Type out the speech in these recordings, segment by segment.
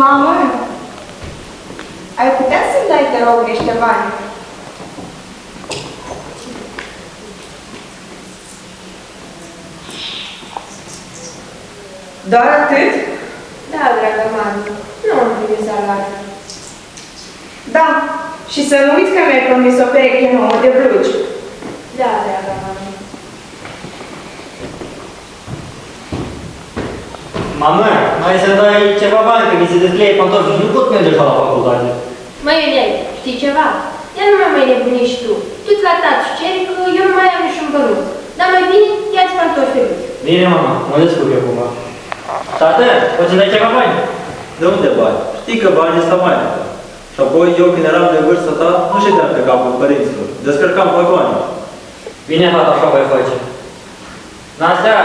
Mamă, ai putea să-mi dai, te rog, niște bani? Doar atât? Da, dragă mamă, nu am primit salariu. Da, și să nu uiți că mi-ai promis o pereche nouă de blugi. Da, dragă mamă. Mamă, mai să dai ceva bani, că mi se descleie pantofii și nu pot merge așa la facultate. Măi, Iuliai, știi ceva? Ia nu mai nebuni și tu. Du-ți la tatu și ceri că eu nu mai am niciun bănuț. Dar mai bine, ia-ți pantofii. Bine, mama, mă descurc eu cumva. Tată, poți să dai ceva bani? De unde bani? Știi că banii ăsta mai mult. Și apoi eu, când eram de vârstă ta, nu ședeam pe capul părinților. Descărcam vagoane. Bine, tata, așa voi face. Nastea,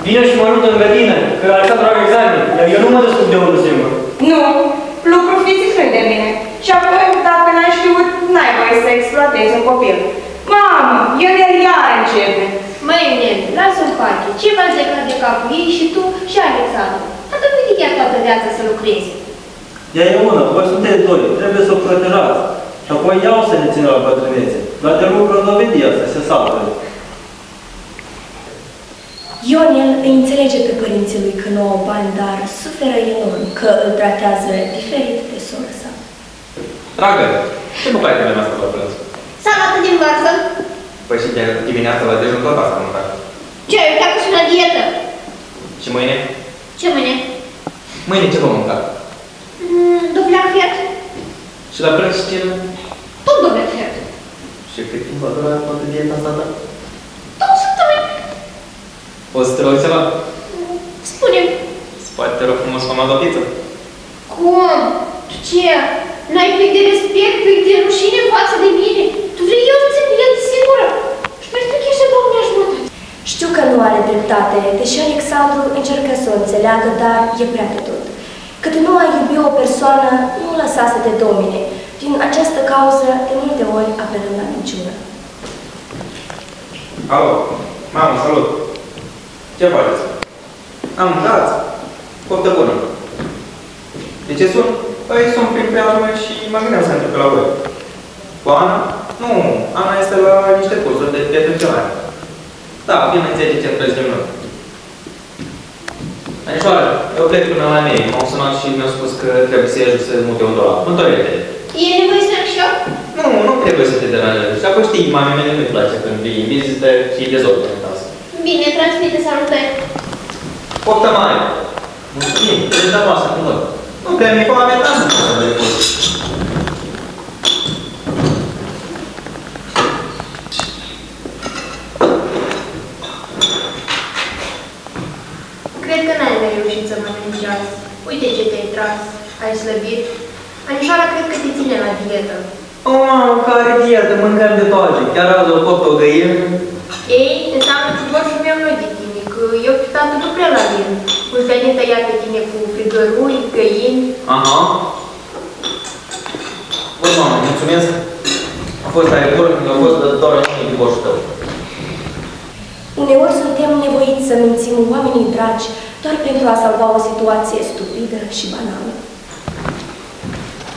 vine și mă lupt în grădină, că așa trag examen, iar eu nu mă descurc de unul singur. Nu, lucru fizic de mine. Și apoi, dacă n-ai știut, n-ai voie să exploatezi un copil. Mamă, el iar începe. Măi, Iuliai, lasă-o face. Ce v-ați plecat de capul ei și tu și Alexandru? Tată, nu uite chiar toată viața să lucrezi. Ea e una, voi sunteți doi, trebuie să o protejați. Și apoi ea o să ne țină la bătrânețe. Dar de lucru dovedia să se salve. Ionel îi înțelege pe părinții lui că nu au bani, dar suferă enorm că îl tratează diferit de sora sa. Dragă, ce mâncare te-ai mai la prânz? Salată din varză. Păi și de dimineața la dejun tot asta mâncare. Ce, ai uitat că sunt la dietă? Și mâine? Ce mâine? Mâine ce vom mânca? Dubleac fiert. Și la prânz ce? Tot dubleac fiert. Și cât timp va dura toată dieta asta ta? 2 săptămâni. Poți să te rog ceva? Spune-mi. Poate te rog frumos mama la pizza? Cum? Tu ce? N-ai pic de respect, pic de rușine față de mine? Tu vrei eu să-ți îmi sigură? Și pentru că ești două jumătate. Știu că nu are dreptate, deși Alexandru încercă să o înțeleagă, dar e prea de tot. Cât nu ai iubi o persoană, nu o lăsa să te domine. Din această cauză, de multe ori apelăm la minciună. Alo, mamă, salut! Ce faceți? Am mâncat? Poftă bună! De ce sun? Păi sunt prin preajmă și mă gândeam să întreb la voi. Cu Ana? Nu, Ana este la niște cursuri de perfecționare. Da, bine înțelege ce trecem noi. Anișoară, eu plec până la mei. M-au sunat și mi-au spus că trebuie să-i ajut să mute un dolac. În toilete. E nevoie să și eu? Nu trebuie să te deranjezi. Și apoi știi, mamei mele nu-i place când vii în vizită și e dezordine în casă. Bine, transmite salutări. Poftă mare! Mulțumim, treci la masă, cum văd. Nu, că mi-e foame, dar nu pot să vă repus. Cred că n-ai mai reușit să mănânci azi. Uite ce te-ai tras. Ai slăbit. Anișoara cred că te ține la dietă. O, mamă, care dietă, mâncăm de toate. Chiar azi o copt o găină. Ei, înseamnă că vor și mi-am noi de tine, că eu pe tată nu prea la vin. Îți veni tăia pe tine cu frigărui, găini. Aha. Bun, mamă, mulțumesc. A fost aerul, mi-a fost doar în boșul tău. Uneori suntem nevoiți să mințim oamenii dragi doar pentru a salva o situație stupidă și banală.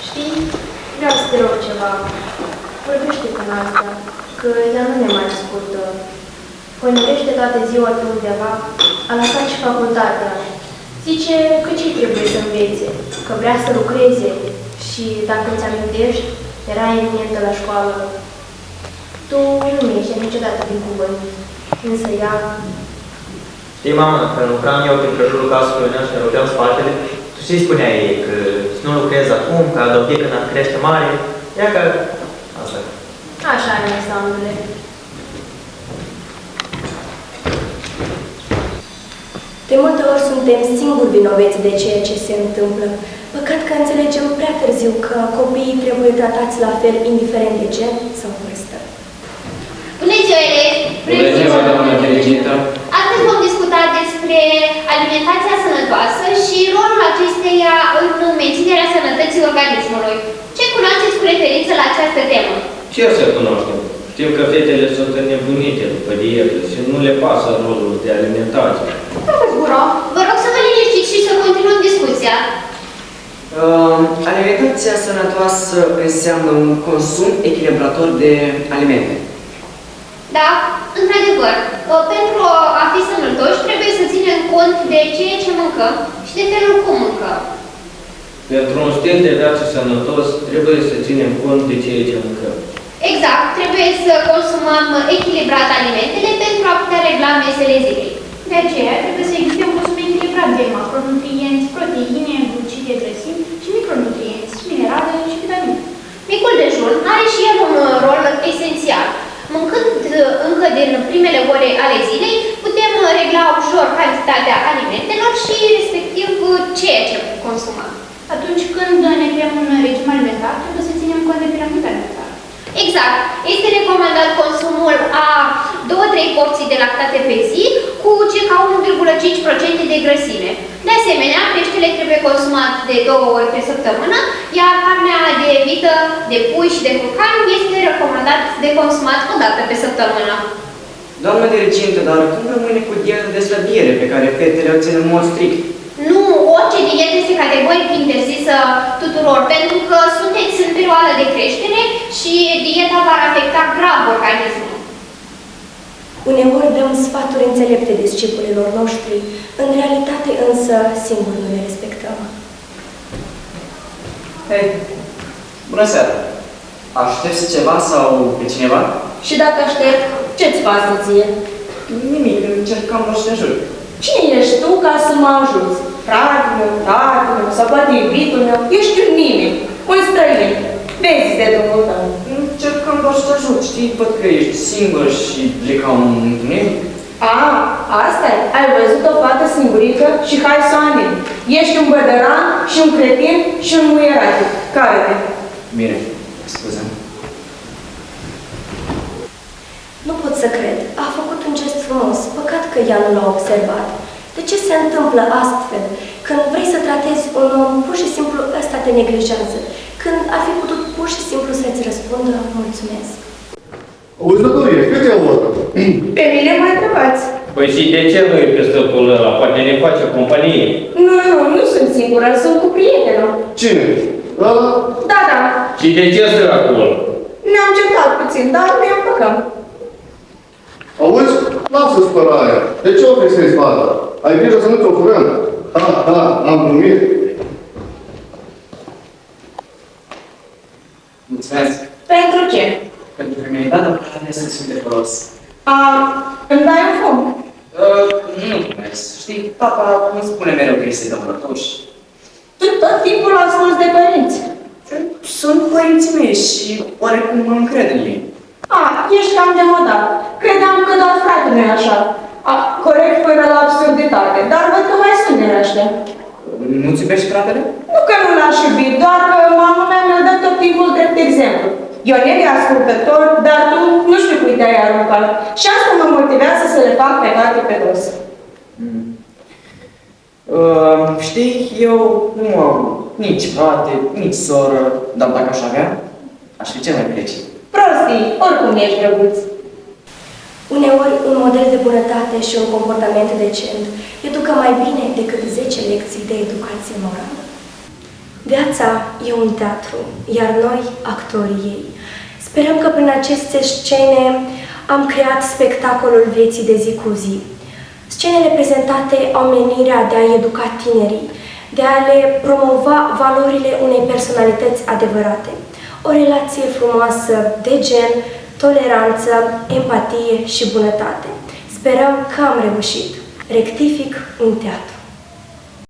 Știi, vreau să te rog ceva. Vorbește cu Nastia, că ea nu ne mai ascultă. Păinurește toată ziua pe undeva, a lăsat și facultatea. Zice că ce trebuie să învețe, că vrea să lucreze și, dacă îți amintești, era eminentă la școală. Tu nu mi ești niciodată din cuvânt, însă ea... Știi, mamă, când lucram eu prin prejurul casului meu și ne rupeam spatele, tu ce spunea ei? Că să nu lucrez acum, că adopie când ar crește mare? Ia că... Asta. Așa, Alexandrule. De multe ori suntem singuri vinoveți de ceea ce se întâmplă. Păcat că înțelegem prea târziu că copiii trebuie tratați la fel, indiferent de gen sau vârstă. Bună ziua, elevi! Bună ziua, doamnă Fericită! Astăzi vom discuta despre alimentația sănătoasă și rolul acesteia în menținerea sănătății organismului. Ce cunoașteți cu referință la această temă? Ce să cunoaștem? Știm că fetele sunt înnebunite după dietă și nu le pasă rolul de alimentație. Vă rog să vă liniștiți și să continuăm discuția. Alimentația sănătoasă înseamnă un consum echilibrator de alimente. Da, într-adevăr, pentru a fi sănătoși trebuie să ținem cont de ceea ce mâncăm și de felul cum mâncăm. Pentru un stil de viață sănătos, trebuie să ținem cont de ceea ce mâncăm. Exact, trebuie să consumăm echilibrat alimentele pentru a putea regla mesele zilei. De aceea trebuie să existe un consum echilibrat de macronutrienți, proteine, glucide, grăsimi și micronutrienți, minerale și vitamine. Micul dejun are și el un rol esențial. Mâncând încă din primele ore ale zilei, putem regla ușor cantitatea alimentelor și respectiv ceea ce consumăm. Atunci când ne creăm un regim alimentar, trebuie să ținem cont de piramida alimentară. Exact. Este recomandat consumul a 2-3 porții de lactate pe zi cu circa 1,5% de grăsime. De asemenea, peștele trebuie consumat de 2 ori pe săptămână, iar carnea de vită, de pui și de curcan este recomandat de consumat o dată pe săptămână. Doamnă dirigintă, dar cum rămâne cu dieta de slăbire pe care fetele o țin în mod strict? Nu, orice dietă este categoric interzisă tuturor, pentru că sunteți în perioadă de creștere și dieta va afecta grav organismul. Uneori dăm sfaturi înțelepte discipolilor noștri, în realitate însă singuri nu le respectăm. Hei, bună seara! Aștepți ceva sau pe cineva? Și dacă aștept, ce-ți pasă ție? Nimic, încercam doar să te ajut. Cine ești tu ca să mă ajuți? Fratele meu, tatăl meu, sau poate iubitul meu? Ești un nimeni, un străin. Vezi de drumul tău. Încercam doar să te ajut, știi? Văd că ești singur și pleca un întuneric. Asta e. Ai văzut o fată singurică și hai să o amin. Ești un bădăran și un cretin și un muieratic. Care-te? Bine, scuze-mă. Nu pot să cred. A făcut un gest frumos. Păcat că ea nu l-a observat. De ce se întâmplă astfel? Când vrei să tratezi un om, pur și simplu ăsta te neglijează. Când ar fi putut pur și simplu să-ți răspundă, mulțumesc. Auzi, doctorie, cât e o oră? Pe mine mă întrebați. Păi și de ce nu e pe stătul ăla? Poate ne face companie. Nu sunt singură, sunt cu prietenul. Cine? Ăla? Da. Și de ce stă acolo? Ne-am certat puțin, dar ne împăcăm. Auzi? Lasă spărarea. De ce o fixezi fata? Ai grijă să nu ți-o furăm. Am glumit. Mulțumesc. Pentru ce? Pentru că mi-ai dat de să sunt de folos. Îmi dai un fum? Nu mulțumesc. Știi, tata îmi spune mereu că este dămătoș. Tu tot timpul asculți de părinți. Sunt părinții mei și oarecum mă încred în ei. Ești cam demodat. Credeam că doar fratele meu așa. Corect până la absurditate, dar văd că mai sunt din ăștia. Nu-ți iubești fratele? Nu că nu l-aș iubi, doar că mama mea mi-a dat tot timpul drept exemplu. Eu e ascultător, dar tu nu știu cui te-ai aruncat. Și asta mă motivează să le fac pe toate pe dos. Știi, eu nu am nici frate, nici soră, dar dacă aș avea, aș fi cel mai fericit. Prostii, oricum ești drăguț. Uneori, un model de bunătate și un comportament decent educă mai bine decât 10 lecții de educație morală. Viața e un teatru, iar noi, actorii ei. Sperăm că prin aceste scene am creat spectacolul vieții de zi cu zi. Scenele prezentate au menirea de a educa tinerii, de a le promova valorile unei personalități adevărate. O relație frumoasă de gen, toleranță, empatie și bunătate. Sperăm că am reușit. Rectific un teatru.